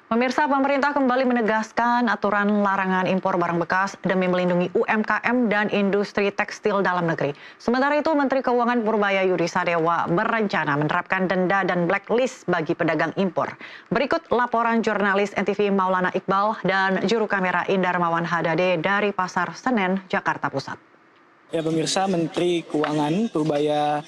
Pemirsa, pemerintah kembali menegaskan aturan larangan impor barang bekas demi melindungi UMKM dan industri tekstil dalam negeri. Sementara itu, Menteri Keuangan Purbaya Yudi Sadewa berencana menerapkan denda dan blacklist bagi pedagang impor. Berikut laporan jurnalis NTV Maulana Iqbal dan juru kamera Indar Mawan Hadade dari Pasar Senen, Jakarta Pusat. Ya pemirsa, Menteri Keuangan Purbaya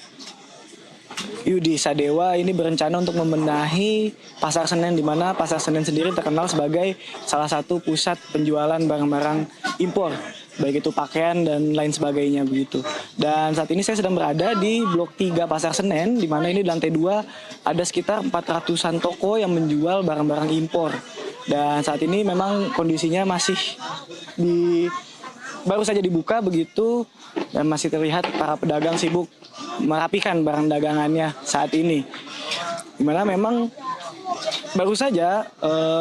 Yudi Sadewa ini berencana untuk membenahi Pasar Senen, di mana Pasar Senen sendiri terkenal sebagai salah satu pusat penjualan barang-barang impor, baik itu pakaian dan lain sebagainya begitu. Dan saat ini saya sedang berada di Blok 3 Pasar Senen, di mana ini di lantai 2 ada sekitar 400-an toko yang menjual barang-barang impor. Dan saat ini memang kondisinya masih baru saja dibuka begitu, dan masih terlihat para pedagang sibuk merapikan barang dagangannya saat ini. Dimana memang baru saja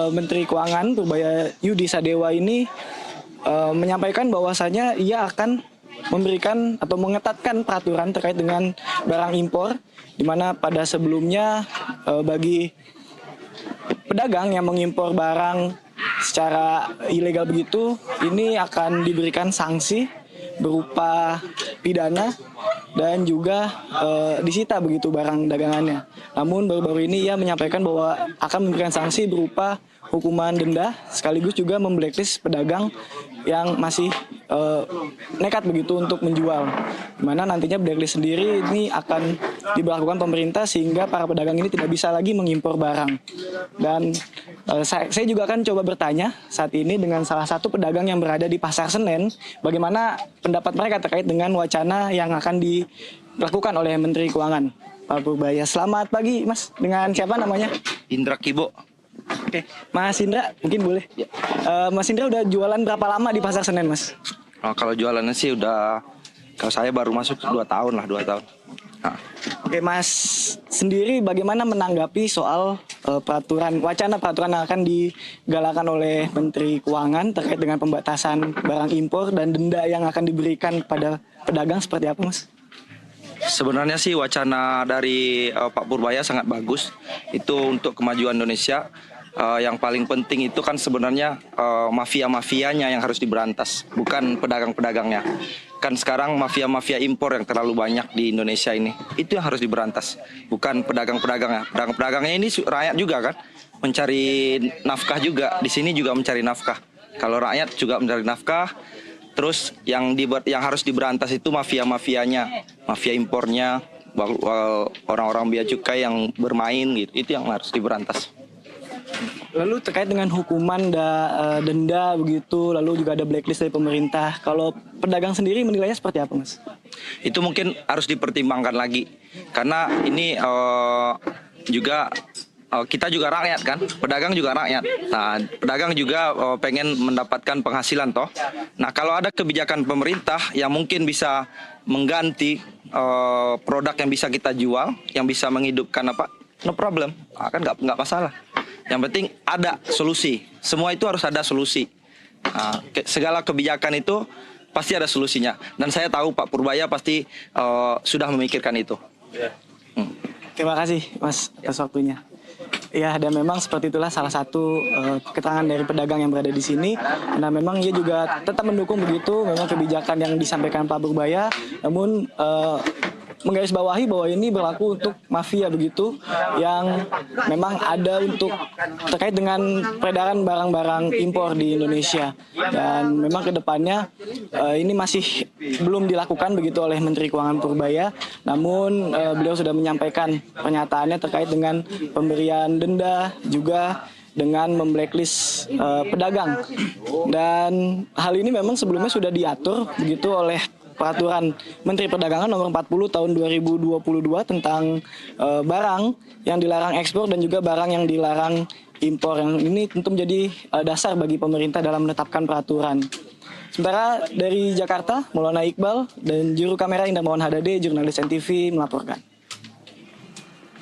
Menteri Keuangan Purbaya Yudi Sadewa ini menyampaikan bahwasanya ia akan memberikan atau mengetatkan peraturan terkait dengan barang impor, di mana pada sebelumnya bagi pedagang yang mengimpor barang secara ilegal begitu, ini akan diberikan sanksi berupa pidana dan juga disita begitu barang dagangannya. Namun baru-baru ini ia menyampaikan bahwa akan memberikan sanksi berupa hukuman denda sekaligus juga memblacklist pedagang yang masih nekat begitu untuk menjual. Dimana nantinya blacklist sendiri ini akan diberlakukan pemerintah sehingga para pedagang ini tidak bisa lagi mengimpor barang. Dan saya juga akan coba bertanya saat ini dengan salah satu pedagang yang berada di Pasar Senen, bagaimana pendapat mereka terkait dengan wacana yang akan dilakukan oleh Menteri Keuangan Pak Purbaya. Selamat pagi Mas, dengan siapa namanya? Indra Kibo. Oke, Mas Indra mungkin boleh. Ya. Mas Indra udah jualan berapa lama di Pasar Senen, Mas? Kalau jualannya sih kalau saya baru masuk 2 tahun lah, 2 tahun. Nah. Oke, Mas sendiri bagaimana menanggapi soal wacana peraturan yang akan digalakan oleh Menteri Keuangan terkait dengan pembatasan barang impor dan denda yang akan diberikan kepada pedagang seperti apa, Mas? Sebenarnya sih wacana dari Pak Purbaya sangat bagus. Itu untuk kemajuan Indonesia. Yang paling penting itu kan sebenarnya mafia-mafianya yang harus diberantas, bukan pedagang-pedagangnya. Kan sekarang mafia-mafia impor yang terlalu banyak di Indonesia ini, itu yang harus diberantas, bukan pedagang-pedagangnya. Pedagang-pedagangnya ini rakyat juga kan, mencari nafkah juga, di sini juga mencari nafkah. Kalau rakyat juga mencari nafkah, terus yang harus diberantas itu mafia-mafianya, mafia impornya, orang-orang bea cukai yang bermain gitu, itu yang harus diberantas. Lalu terkait dengan hukuman denda begitu, lalu juga ada blacklist dari pemerintah. Kalau pedagang sendiri menilainya seperti apa, Mas? Itu mungkin harus dipertimbangkan lagi, karena ini juga kita juga rakyat kan, pedagang juga rakyat. Nah, pedagang juga pengen mendapatkan penghasilan toh. Nah, kalau ada kebijakan pemerintah yang mungkin bisa mengganti produk yang bisa kita jual, yang bisa menghidupkan no problem, kan nggak masalah. Yang penting ada solusi. Semua itu harus ada solusi. Segala kebijakan itu pasti ada solusinya. Dan saya tahu Pak Purbaya pasti sudah memikirkan itu. Terima kasih Mas atas waktunya. Ya, dan memang seperti itulah salah satu keterangan dari pedagang yang berada di sini. Nah, memang ia juga tetap mendukung begitu memang kebijakan yang disampaikan Pak Purbaya. Namun menggarisbawahi bahwa ini berlaku untuk mafia begitu, yang memang ada untuk terkait dengan peredaran barang-barang impor di Indonesia. Dan memang kedepannya ini masih belum dilakukan begitu oleh Menteri Keuangan Purbaya. Namun beliau sudah menyampaikan pernyataannya terkait dengan pemberian denda juga dengan memblacklist pedagang. Dan hal ini memang sebelumnya sudah diatur begitu oleh Peraturan Menteri Perdagangan nomor 40 tahun 2022 tentang barang yang dilarang ekspor dan juga barang yang dilarang impor. Yang ini tentu menjadi dasar bagi pemerintah dalam menetapkan peraturan. Sementara dari Jakarta, Maulana Iqbal dan juru kamera Indra Mawan Hadade, jurnalis NTV melaporkan.